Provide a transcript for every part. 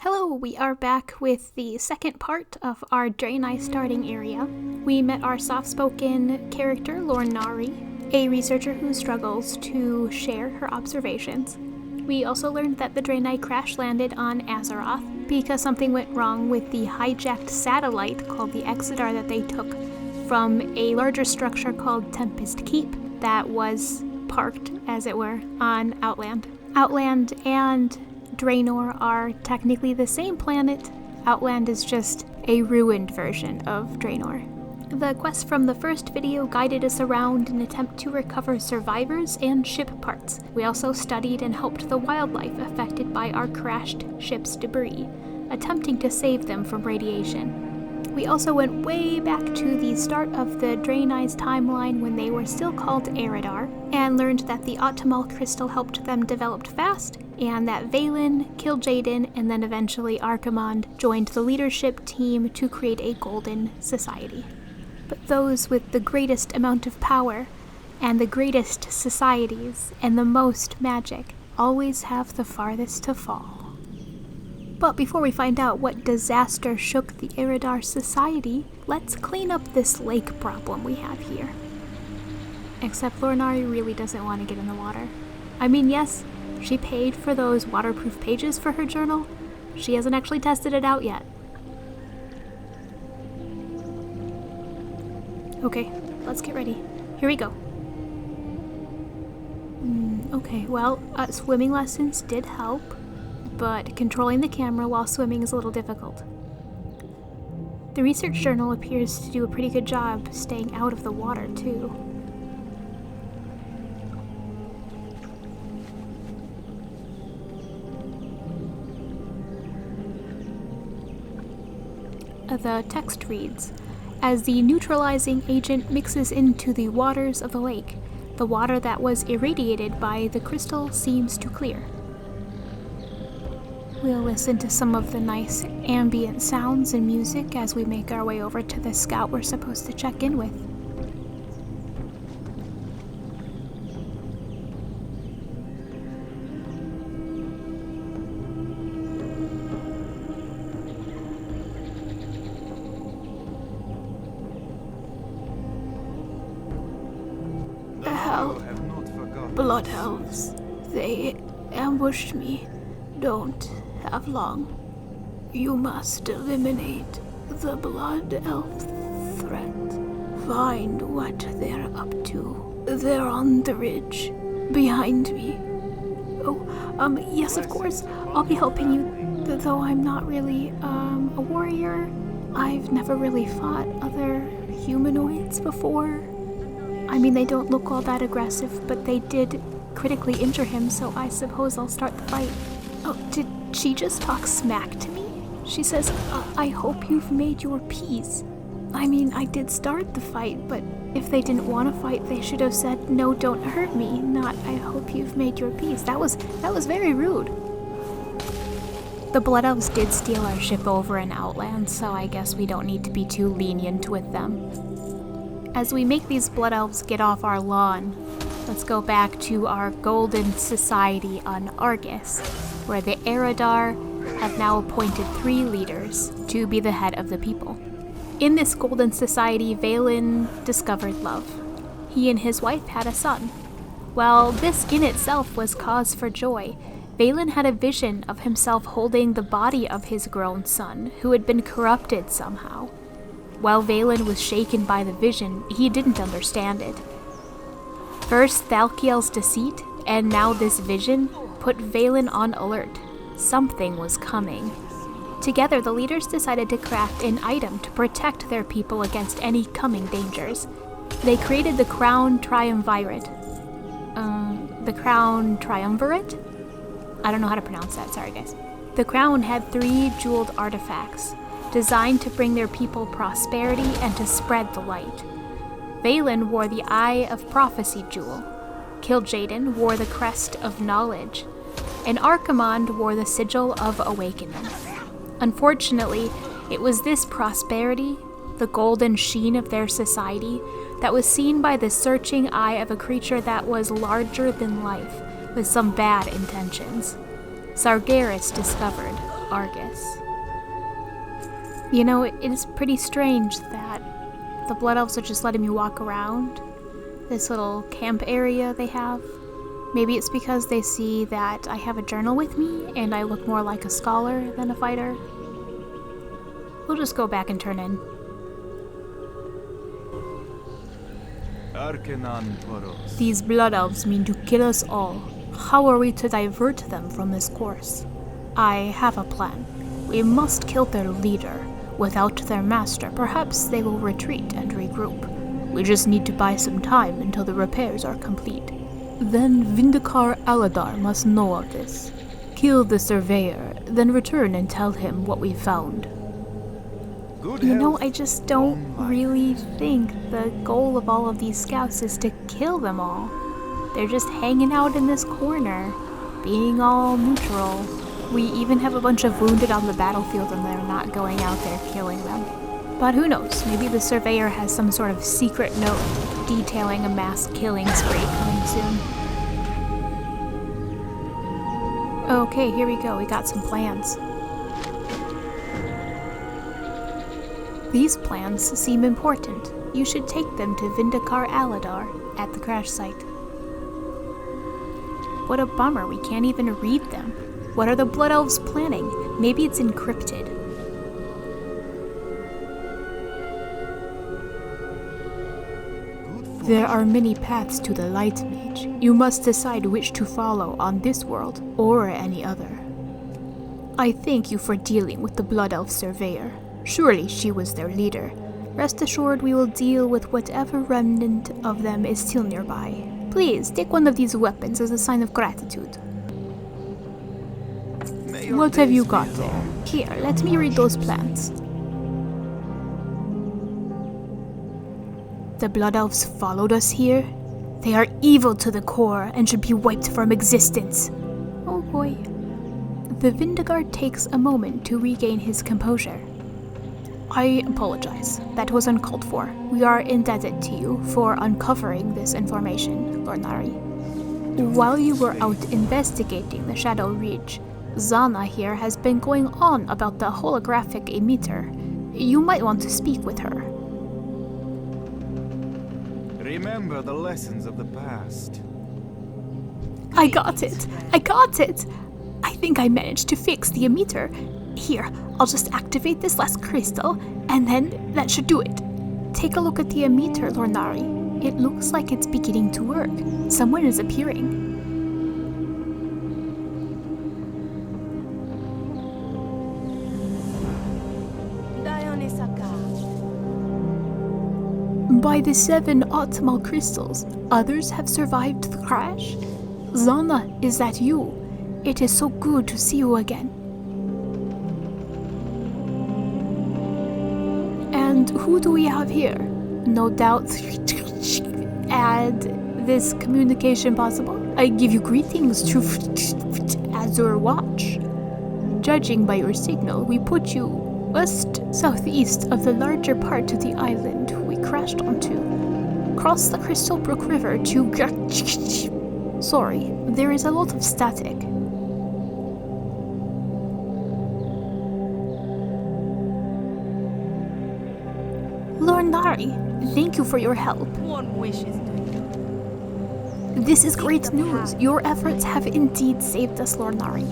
Hello, we are back with the second part of our Draenei starting area. We met our soft-spoken character, Lorenaari, a researcher who struggles to share her observations. We also learned that the Draenei crash-landed on Azeroth because something went wrong with the hijacked satellite called the Exodar that they took from a larger structure called Tempest Keep that was parked, as it were, on Outland. Outland and Draenor are technically the same planet. Outland is just a ruined version of Draenor. The quest from the first video guided us around in an attempt to recover survivors and ship parts. We also studied and helped the wildlife affected by our crashed ship's debris, attempting to save them from radiation. We also went way back to the start of the Draenei's timeline when they were still called Eridar, and learned that the Optimal Crystal helped them develop fast, and that Valen, Kil'jaeden, and then eventually Archimonde joined the leadership team to create a golden society. But those with the greatest amount of power, and the greatest societies, and the most magic, always have the farthest to fall. But before we find out what disaster shook the Eridar society, let's clean up this lake problem we have here. Except Lorenaari really doesn't want to get in the water. I mean, yes, she paid for those waterproof pages for her journal. She hasn't actually tested it out yet. Okay, let's get ready. Here we go. Okay, well, swimming lessons did help, but controlling the camera while swimming is a little difficult. The research journal appears to do a pretty good job staying out of the water, too. The text reads, "As the neutralizing agent mixes into the waters of the lake, the water that was irradiated by the crystal seems to clear." We'll listen to some of the nice ambient sounds and music as we make our way over to the scout we're supposed to check in with. Blood elves. They ambushed me. Don't have long. You must eliminate the blood elf threat. Find what they're up to. They're on the ridge, behind me. Yes, of course. I'll be helping you, though I'm not really, a warrior. I've never really fought other humanoids before. I mean, they don't look all that aggressive, but they did critically injure him, so I suppose I'll start the fight. Oh, did she just talk smack to me? She says, I hope you've made your peace. I mean, I did start the fight, but if they didn't want to fight, they should have said, no, don't hurt me, not, I hope you've made your peace. That was very rude. The Blood Elves did steal our ship over in Outland, so I guess we don't need to be too lenient with them. As we make these Blood Elves get off our lawn, let's go back to our Golden Society on Argus, where the Eridar have now appointed 3 leaders to be the head of the people. In this Golden Society, Valen discovered love. He and his wife had a son. While this in itself was cause for joy, Valen had a vision of himself holding the body of his grown son, who had been corrupted somehow. While Valen was shaken by the vision, he didn't understand it. First Thalkiel's deceit, and now this vision, put Valen on alert. Something was coming. Together, the leaders decided to craft an item to protect their people against any coming dangers. They created the Crown Triumvirate. The Crown Triumvirate? I don't know how to pronounce that, sorry guys. The crown had 3 jeweled artifacts, designed to bring their people prosperity and to spread the light. Valen wore the Eye of Prophecy jewel, Kil'jaeden wore the Crest of Knowledge, and Archimonde wore the Sigil of Awakening. Unfortunately, it was this prosperity, the golden sheen of their society, that was seen by the searching eye of a creature that was larger than life, with some bad intentions. Sargeras discovered, Argus. You know, it is pretty strange that the Blood Elves are just letting me walk around this little camp area they have. Maybe it's because they see that I have a journal with me and I look more like a scholar than a fighter. We'll just go back and turn in. These Blood Elves mean to kill us all. How are we to divert them from this course? I have a plan. We must kill their leader. Without their master, perhaps they will retreat and regroup. We just need to buy some time until the repairs are complete. Then Vindikar Aladar must know of this. Kill the surveyor, then return and tell him what we found. You know, I just don't really think the goal of all of these scouts is to kill them all. They're just hanging out in this corner, being all neutral. We even have a bunch of wounded on the battlefield and they're not going out there killing them. But who knows, maybe the surveyor has some sort of secret note detailing a mass killing spree coming soon. Okay, here we go, we got some plans. These plans seem important. You should take them to Vindikar Aladar at the crash site. What a bummer, we can't even read them. What are the Blood Elves planning? Maybe it's encrypted. There are many paths to the Light Mage. You must decide which to follow on this world or any other. I thank you for dealing with the Blood Elf Surveyor. Surely she was their leader. Rest assured we will deal with whatever remnant of them is still nearby. Please, take one of these weapons as a sign of gratitude. What have you got there? Here, let me read those plans. The Blood Elves followed us here? They are evil to the core and should be wiped from existence. Oh boy. The Vindigard takes a moment to regain his composure. I apologize. That was uncalled for. We are indebted to you for uncovering this information, Lorenaari. While you were out investigating the Shadow Reach, Zana here has been going on about the holographic emitter. You might want to speak with her. Remember the lessons of the past. I got it! I got it! I think I managed to fix the emitter. Here, I'll just activate this last crystal, and then that should do it. Take a look at the emitter, Lorenaari. It looks like it's beginning to work. Someone is appearing. By the 7 optimal crystals, others have survived the crash. Zana, is that you? It is so good to see you again. And who do we have here? No doubt add this communication possible. I give you greetings to Azure Watch. Judging by your signal, we put you west-southeast of the larger part of the island we crashed onto. Cross the Crystal Brook River to... Sorry, there is a lot of static. Lorenaari, thank you for your help. One wishes to. This is great news. Your efforts have indeed saved us, Lorenaari.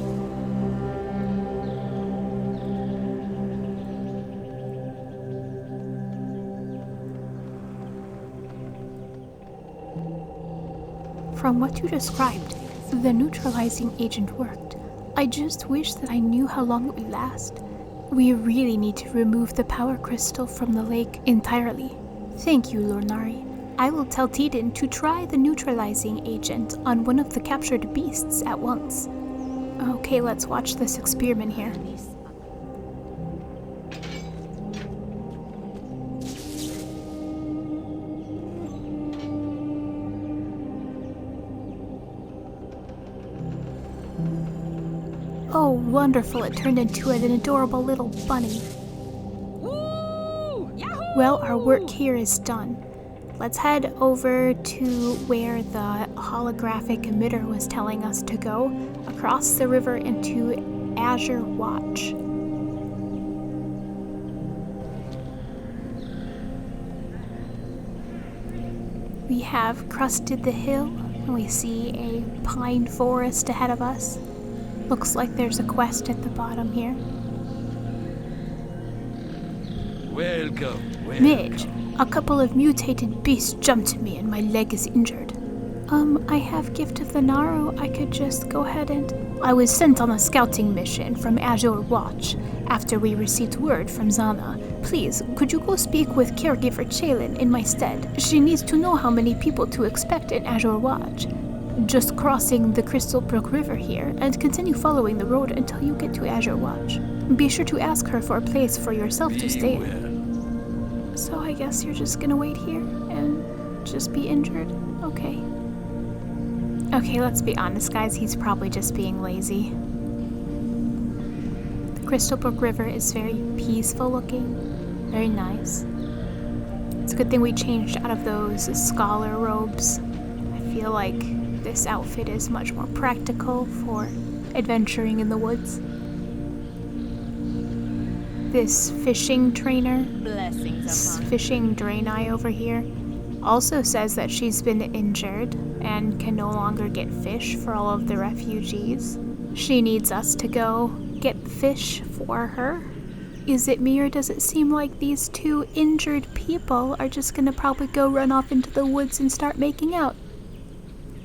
From what you described, the neutralizing agent worked. I just wish that I knew how long it would last. We really need to remove the power crystal from the lake entirely. Thank you, Lorenaari. I will tell Tiden to try the neutralizing agent on one of the captured beasts at once. Okay, let's watch this experiment here. Oh, wonderful, it turned into an adorable little bunny. Woo! Yahoo! Well, our work here is done. Let's head over to where the holographic emitter was telling us to go, across the river into Azure Watch. We have crested the hill, and we see a pine forest ahead of us. Looks like there's a quest at the bottom here. Welcome. Midge, a couple of mutated beasts jumped at me and my leg is injured. I have Gift of the Naru. I could just go ahead and... I was sent on a scouting mission from Azure Watch after we received word from Zana. Please, could you go speak with caregiver Chaylin in my stead? She needs to know how many people to expect in Azure Watch. Just crossing the Crystal Brook River here, and continue following the road until you get to Azure Watch. Be sure to ask her for a place for yourself to stay in. So I guess you're just gonna wait here and just be injured? Okay. Okay, let's be honest, guys, he's probably just being lazy. The Crystal Brook River is very peaceful looking, very nice. It's a good thing we changed out of those scholar robes. I feel like this outfit is much more practical for adventuring in the woods. This fishing trainer, fishing Draenei over here, also says that she's been injured and can no longer get fish for all of the refugees. She needs us to go get fish for her. Is it me, or does it seem like these two injured people are just gonna probably go run off into the woods and start making out?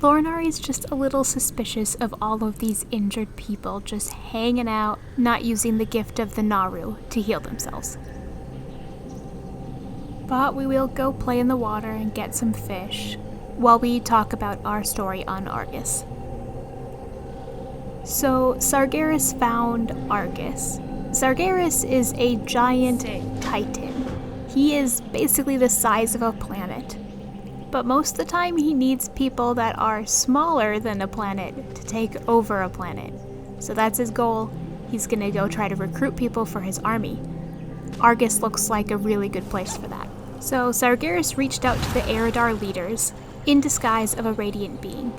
Lorenaari's just a little suspicious of all of these injured people just hanging out, not using the gift of the Naru to heal themselves. But we will go play in the water and get some fish while we talk about our story on Argus. So Sargeras found Argus. Sargeras is a giant titan. He is basically the size of a planet. But most of the time he needs people that are smaller than a planet to take over a planet. So that's his goal. He's gonna go try to recruit people for his army. Argus looks like a really good place for that. So Sargeras reached out to the Eridar leaders in disguise of a radiant being.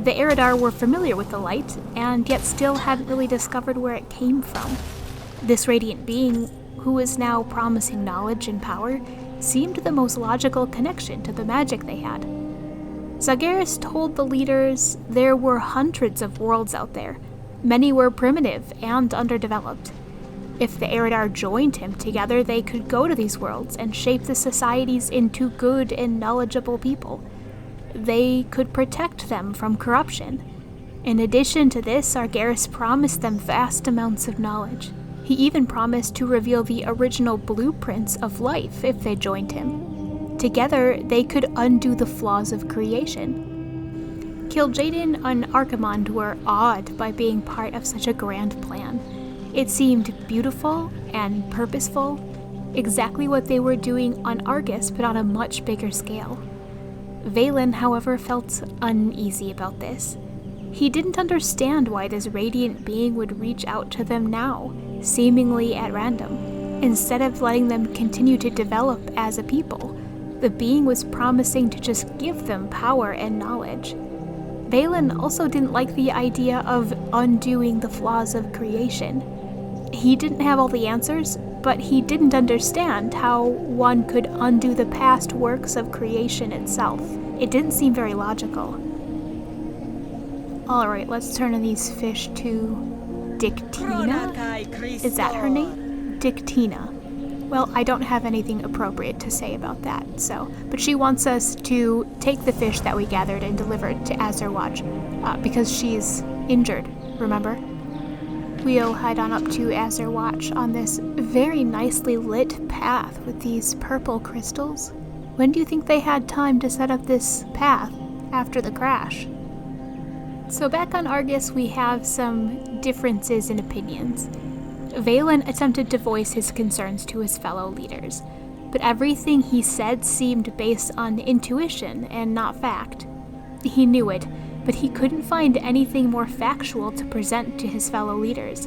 The Eridar were familiar with the light, and yet still hadn't really discovered where it came from. This radiant being, who was now promising knowledge and power, seemed the most logical connection to the magic they had. Sargeras told the leaders there were hundreds of worlds out there. Many were primitive and underdeveloped. If the Eridar joined him together, they could go to these worlds and shape the societies into good and knowledgeable people. They could protect them from corruption. In addition to this, Sargeras promised them vast amounts of knowledge. He even promised to reveal the original blueprints of life if they joined him. Together, they could undo the flaws of creation. Kil'jaeden and Archimonde were awed by being part of such a grand plan. It seemed beautiful and purposeful, exactly what they were doing on Argus, but on a much bigger scale. Valen, however, felt uneasy about this. He didn't understand why this radiant being would reach out to them now, seemingly at random. Instead of letting them continue to develop as a people, the being was promising to just give them power and knowledge. Valen also didn't like the idea of undoing the flaws of creation. He didn't have all the answers, but he didn't understand how one could undo the past works of creation itself. It didn't seem very logical. Alright, let's turn in these fish to Dictina? Is that her name? Dictina. Well, I don't have anything appropriate to say about that, but she wants us to take the fish that we gathered and deliver it to Azure Watch, because she's injured, remember? We'll head on up to Azure Watch on this very nicely lit path with these purple crystals. When do you think they had time to set up this path after the crash? So back on Argus, we have some differences in opinions. Valen attempted to voice his concerns to his fellow leaders, but everything he said seemed based on intuition and not fact. He knew it, but he couldn't find anything more factual to present to his fellow leaders.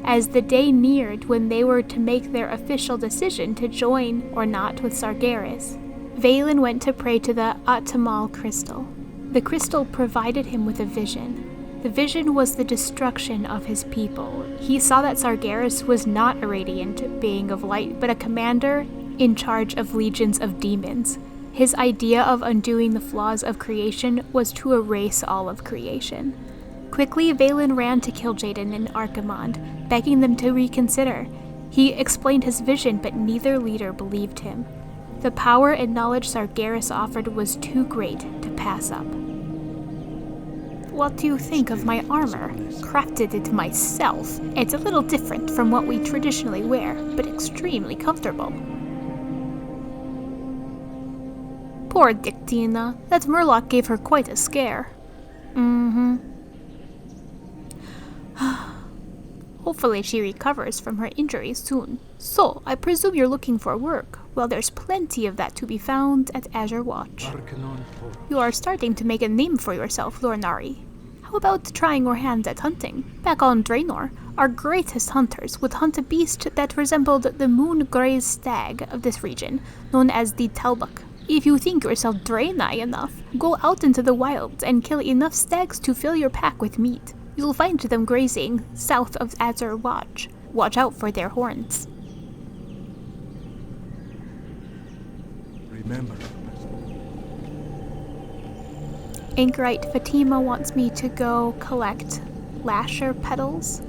As the day neared when they were to make their official decision to join or not with Sargeras, Valen went to pray to the Atamal crystal. The crystal provided him with a vision. The vision was the destruction of his people, He saw that Sargeras was not a radiant being of light, but a commander in charge of legions of demons. His idea of undoing the flaws of creation was to erase all of creation. Quickly, Valen ran to kill Jaden and Archimond, begging them to reconsider. He explained his vision, but neither leader believed him. The power and knowledge Sargeras offered was too great to pass up. What do you think of my armor? Crafted it myself. It's a little different from what we traditionally wear, but extremely comfortable. Poor Dictina. That Murloc gave her quite a scare. Hopefully she recovers from her injuries soon. So, I presume you're looking for work. Well, there's plenty of that to be found at Azure Watch. You are starting to make a name for yourself, Lorenaari. How about trying your hand at hunting? Back on Draenor, our greatest hunters would hunt a beast that resembled the moon-grazed stag of this region, known as the Talbuk. If you think yourself Draenei enough, go out into the wilds and kill enough stags to fill your pack with meat. You'll find them grazing south of Azure Watch. Watch out for their horns. Remember. Anchorite Fatima wants me to go collect lasher petals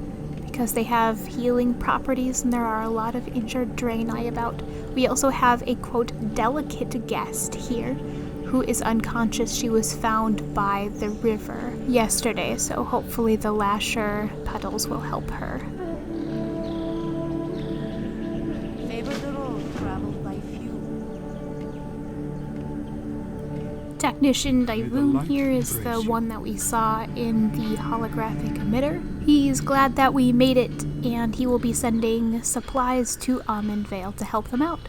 because they have healing properties and there are a lot of injured Draenei about. We also have a, quote, delicate guest here who is unconscious. She was found by the river yesterday, so hopefully the lasher petals will help her. Favor the road traveled by few. Technician Daivoon here is the one that we saw in the holographic emitter. He's glad that we made it, and he will be sending supplies to Almondvale to help them out.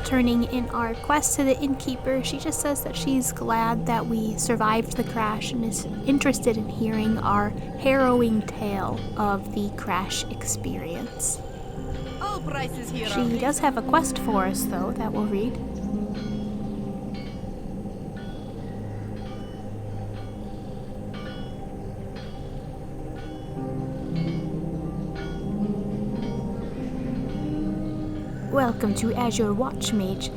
Turning in our quest to the innkeeper, she just says that she's glad that we survived the crash and is interested in hearing our harrowing tale of the crash experience. All prices here She does have a quest for us, though, that we'll read. Welcome to Azure Watch, Mage.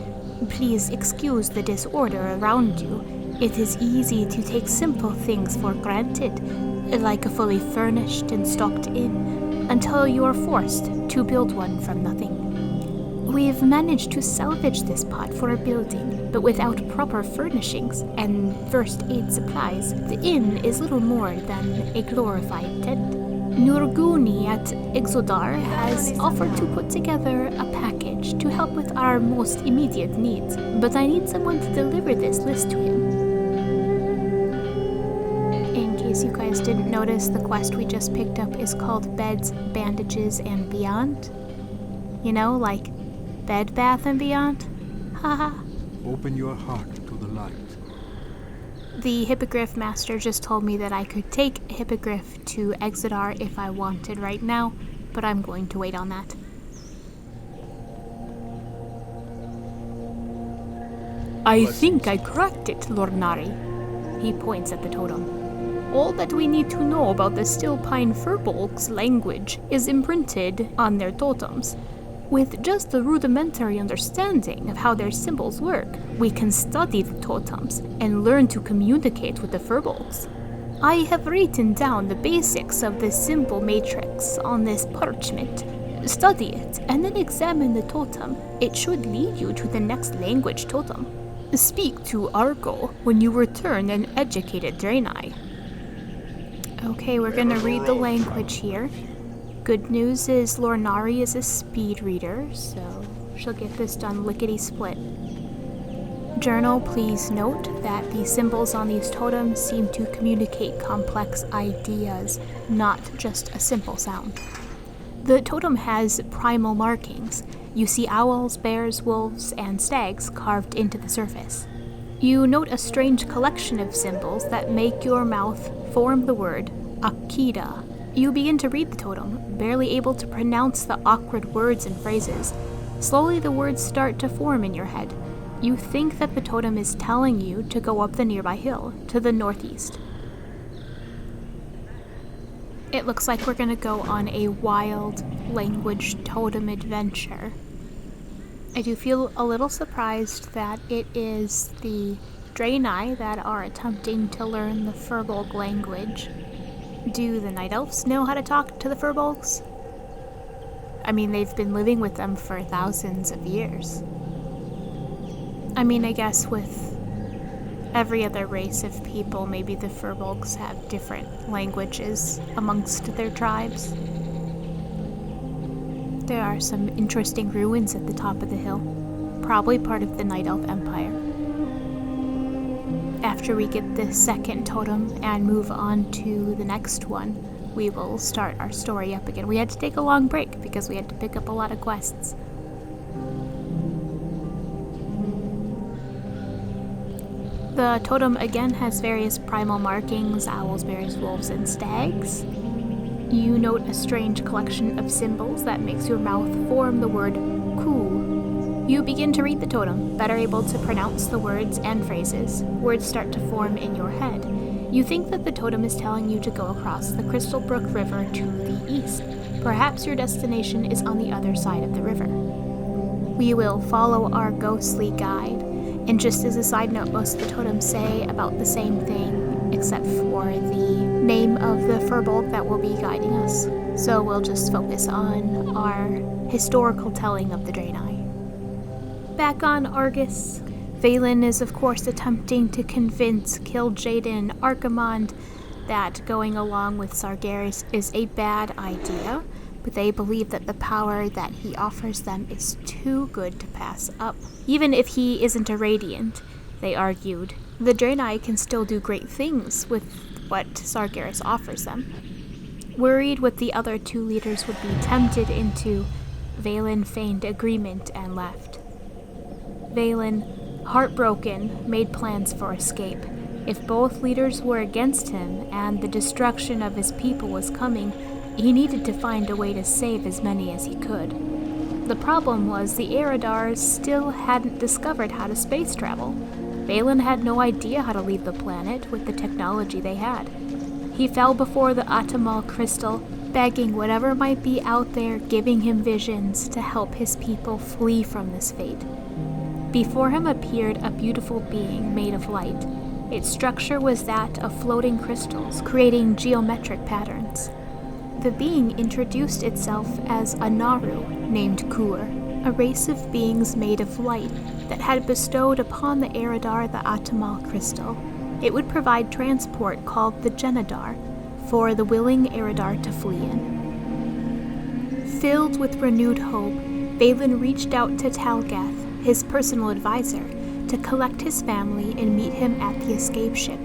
Please excuse the disorder around you. It is easy to take simple things for granted, like a fully furnished and stocked inn, until you are forced to build one from nothing. We've managed to salvage this pod for a building, but without proper furnishings and first aid supplies, the inn is little more than a glorified tent. Nurguni at Exodar has offered to put together a package to help with our most immediate needs, but I need someone to deliver this list to him. In case you guys didn't notice, the quest we just picked up is called Beds, Bandages, and Beyond. You know, like Bed, Bath, and Beyond? Haha. Open your heart to the light. The Hippogriff Master just told me that I could take Hippogriff to Exodar if I wanted right now, but I'm going to wait on that. I think I cracked it, Lorenaari. He points at the totem. All that we need to know about the Stillpine Furbolg's language is imprinted on their totems. With just a rudimentary understanding of how their symbols work, we can study the totems and learn to communicate with the Furbolgs. I have written down the basics of the symbol matrix on this parchment. Study it and then examine the totem. It should lead you to the next language totem. Speak to Argo when you return an educated Draenei. Okay, we're gonna read the language here. Good news is Lorenaari is a speed reader, so she'll get this done lickety-split. Journal, please note that the symbols on these totems seem to communicate complex ideas, not just a simple sound. The totem has primal markings. You see owls, bears, wolves, and stags carved into the surface. You note a strange collection of symbols that make your mouth form the word Akida. You begin to read the totem, barely able to pronounce the awkward words and phrases. Slowly the words start to form in your head. You think that the totem is telling you to go up the nearby hill, to the northeast. It looks like we're gonna go on a wild language totem adventure. I do feel a little surprised that it is the Draenei that are attempting to learn the Firbolg language. Do the Night Elves know how to talk to the Firbolgs? I mean, they've been living with them for thousands of years. I mean, I guess with every other race of people, maybe the Firbolgs have different languages amongst their tribes. There are some interesting ruins at the top of the hill, probably part of the Night Elf Empire. After we get the second totem and move on to the next one, we will start our story up again. We had to take a long break because we had to pick up a lot of quests. The totem again has various primal markings: owls, bears, wolves, and stags. You note a strange collection of symbols that makes your mouth form the word ku. You begin to read the totem, better able to pronounce the words and phrases. Words start to form in your head. You think that the totem is telling you to go across the Crystal Brook River to the east. Perhaps your destination is on the other side of the river. We will follow our ghostly guide, and just as a side note, most of the totems say about the same thing, except for the name of the Firbolg that will be guiding us. So we'll just focus on our historical telling of the Draenei. Back on Argus, Vaylin is of course attempting to convince Kil'jaeden and Archimonde that going along with Sargeras is a bad idea, but they believe that the power that he offers them is too good to pass up. Even if he isn't a Radiant, they argued, the Draenei can still do great things with what Sargeras offers them. Worried what the other two leaders would be tempted into, Vaylin feigned agreement and left. Vaylin, heartbroken, made plans for escape. If both leaders were against him and the destruction of his people was coming, he needed to find a way to save as many as he could. The problem was the Eridars still hadn't discovered how to space travel. Vaylin had no idea how to leave the planet with the technology they had. He fell before the Atamal crystal, begging whatever might be out there, giving him visions to help his people flee from this fate. Before him appeared a beautiful being made of light. Its structure was that of floating crystals, creating geometric patterns. The being introduced itself as a Naru named Kur, a race of beings made of light that had bestowed upon the Eridar the Atamal crystal. It would provide transport called the Genadar for the willing Eridar to flee in. Filled with renewed hope, Vaylin reached out to Talgath, his personal advisor, to collect his family and meet him at the escape ship.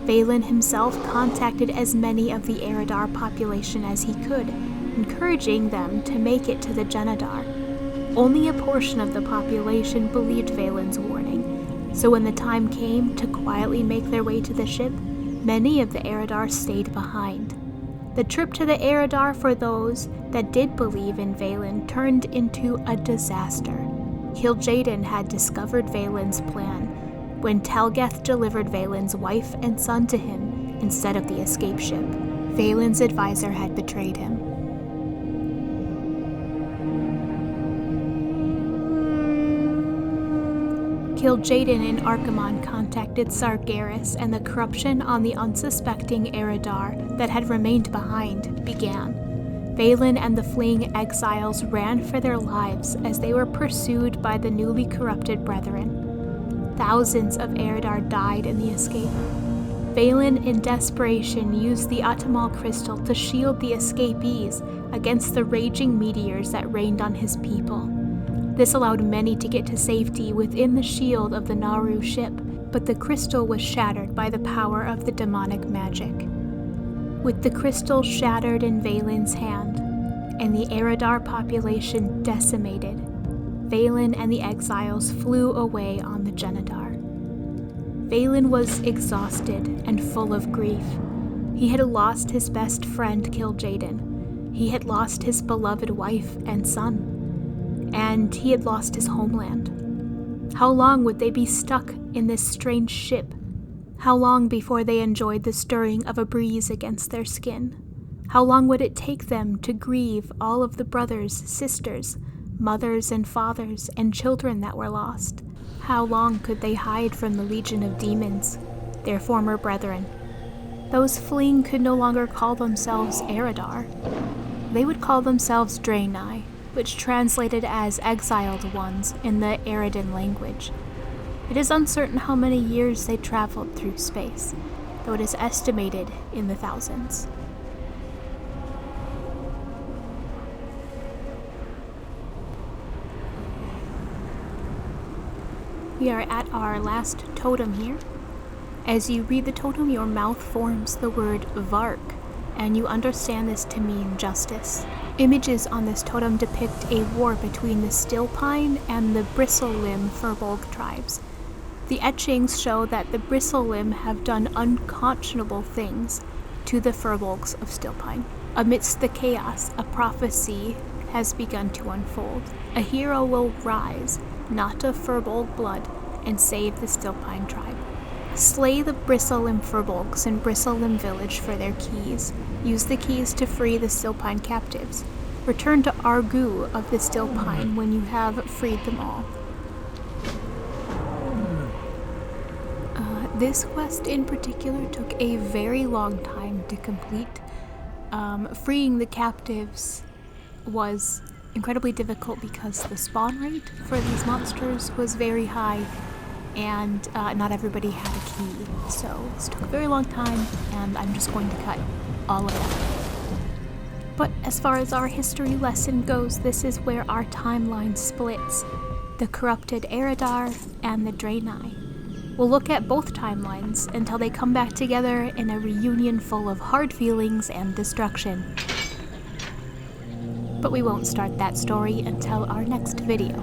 Vaylin himself contacted as many of the Eridar population as he could, encouraging them to make it to the Genadar. Only a portion of the population believed Vaylin's warning, so when the time came to quietly make their way to the ship, many of the Eridar stayed behind. The trip to the Eridar for those that did believe in Vaylin turned into a disaster. Kil'jaeden had discovered Vaylin's plan when Talgath delivered Vaylin's wife and son to him instead of the escape ship. Vaylin's advisor had betrayed him. Kil'jaeden and Archimonde contacted Sargeras, and the corruption on the unsuspecting Eridar that had remained behind began. Vaylin and the fleeing exiles ran for their lives as they were pursued by the newly corrupted Brethren. Thousands of Eridar died in the escape. Vaylin, in desperation, used the Atamal crystal to shield the escapees against the raging meteors that rained on his people. This allowed many to get to safety within the shield of the Naru ship, but the crystal was shattered by the power of the demonic magic. With the crystal shattered in Vaylin's hand, and the Eridar population decimated, Vaylin and the exiles flew away on the Genadar. Vaylin was exhausted and full of grief. He had lost his best friend Kil'jaeden. He had lost his beloved wife and son. And he had lost his homeland. How long would they be stuck in this strange ship? How long before they enjoyed the stirring of a breeze against their skin? How long would it take them to grieve all of the brothers, sisters, mothers and fathers, and children that were lost? How long could they hide from the legion of demons, their former brethren? Those fleeing could no longer call themselves Eridar. They would call themselves Draenei, which translated as exiled ones in the Eridan language. It is uncertain how many years they traveled through space, though it is estimated in the thousands. We are at our last totem here. As you read the totem, your mouth forms the word Vark, and you understand this to mean justice. Images on this totem depict a war between the Stillpine and the Bristlelimb Furbolg tribes. The etchings show that the Bristlelimb have done unconscionable things to the Furbolgs of Stillpine. Amidst the chaos, a prophecy has begun to unfold. A hero will rise, not of Furbolg blood, and save the Stillpine tribe. Slay the Bristlelimb Furbolgs in Bristlelimb Village for their keys. Use the keys to free the Stillpine captives. Return to Argu of the Stillpine when you have freed them all. This quest in particular took a very long time to complete. Freeing the captives was incredibly difficult because the spawn rate for these monsters was very high, and not everybody had a key. So this took a very long time, and I'm just going to cut all of that. But as far as our history lesson goes, this is where our timeline splits. The corrupted Eridar and the Draenei. We'll look at both timelines until they come back together in a reunion full of hard feelings and destruction. But we won't start that story until our next video.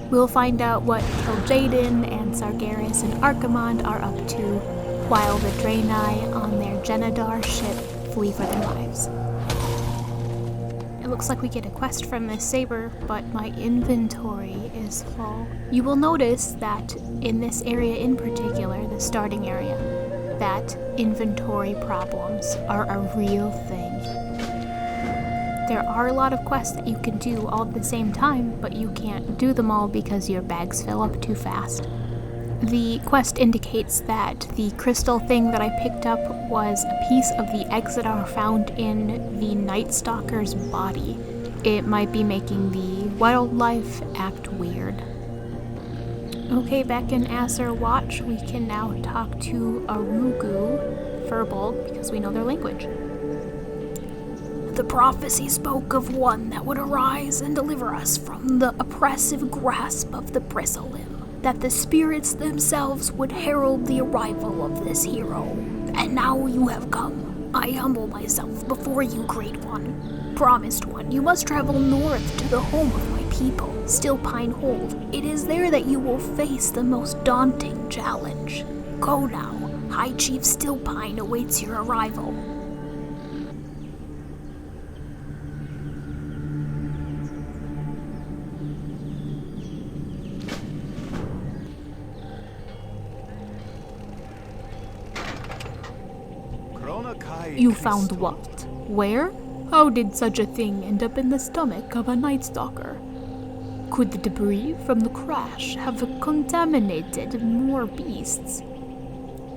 We'll find out what Kil'jaeden and Sargeras and Archimonde are up to, while the Draenei on their Genadar ship flee for their lives. It looks like we get a quest from this saber, but my inventory is full. You will notice that in this area in particular, the starting area, that inventory problems are a real thing. There are a lot of quests that you can do all at the same time, but you can't do them all because your bags fill up too fast. The quest indicates that the crystal thing that I picked up was a piece of the Exodar found in the Night Stalker's body. It might be making the wildlife act weird. Okay, back in Azur Watch, we can now talk to Arugu Furbolg because we know their language. The prophecy spoke of one that would arise and deliver us from the oppressive grasp of the Bristlelimb, that the spirits themselves would herald the arrival of this hero. And now you have come. I humble myself before you, Great One. Promised One, you must travel north to the home of my people, Stillpine Hold. It is there that you will face the most daunting challenge. Go now. High Chief Stillpine awaits your arrival. You found what? Where? How did such a thing end up in the stomach of a Night Stalker? Could the debris from the crash have contaminated more beasts?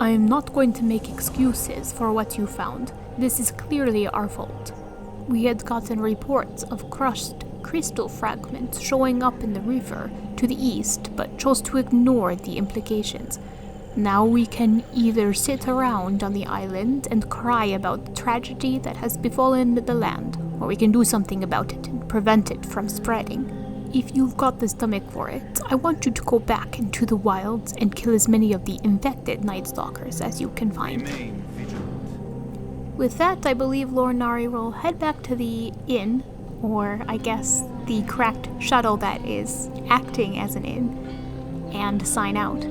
I am not going to make excuses for what you found. This is clearly our fault. We had gotten reports of crushed crystal fragments showing up in the river to the east, but chose to ignore the implications. Now we can either sit around on the island and cry about the tragedy that has befallen the land, or we can do something about it and prevent it from spreading. If you've got the stomach for it, I want you to go back into the wilds and kill as many of the infected Night Stalkers as you can find. With that, I believe Lorenaari will head back to the inn, or I guess the cracked shuttle that is acting as an inn, and sign out.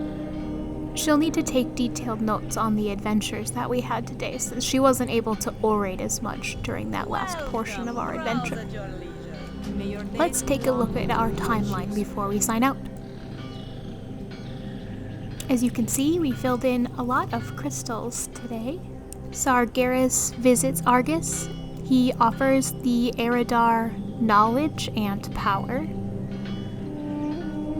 She'll need to take detailed notes on the adventures that we had today, since she wasn't able to orate as much during that last portion of our adventure. Let's take a look at our timeline before we sign out. As you can see, we filled in a lot of crystals today. Sargeras visits Argus. He offers the Eridar knowledge and power.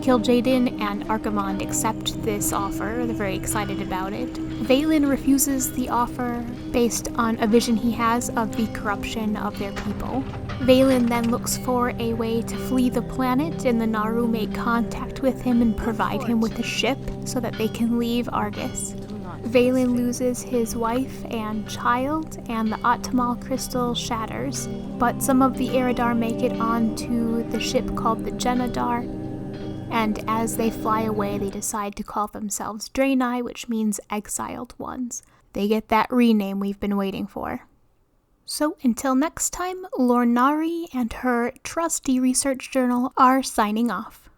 Kil'jaeden and Archimonde accept this offer. They're very excited about it. Valen refuses the offer based on a vision he has of the corruption of their people. Valen then looks for a way to flee the planet, and the Naru make contact with him and provide him with a ship so that they can leave Argus. Valen loses his wife and child, and the Atmal crystal shatters, but some of the Eridar make it onto the ship called the Genadar, and as they fly away, they decide to call themselves Draenei, which means exiled ones. They get that rename we've been waiting for. So until next time, Lorenaari and her trusty research journal are signing off.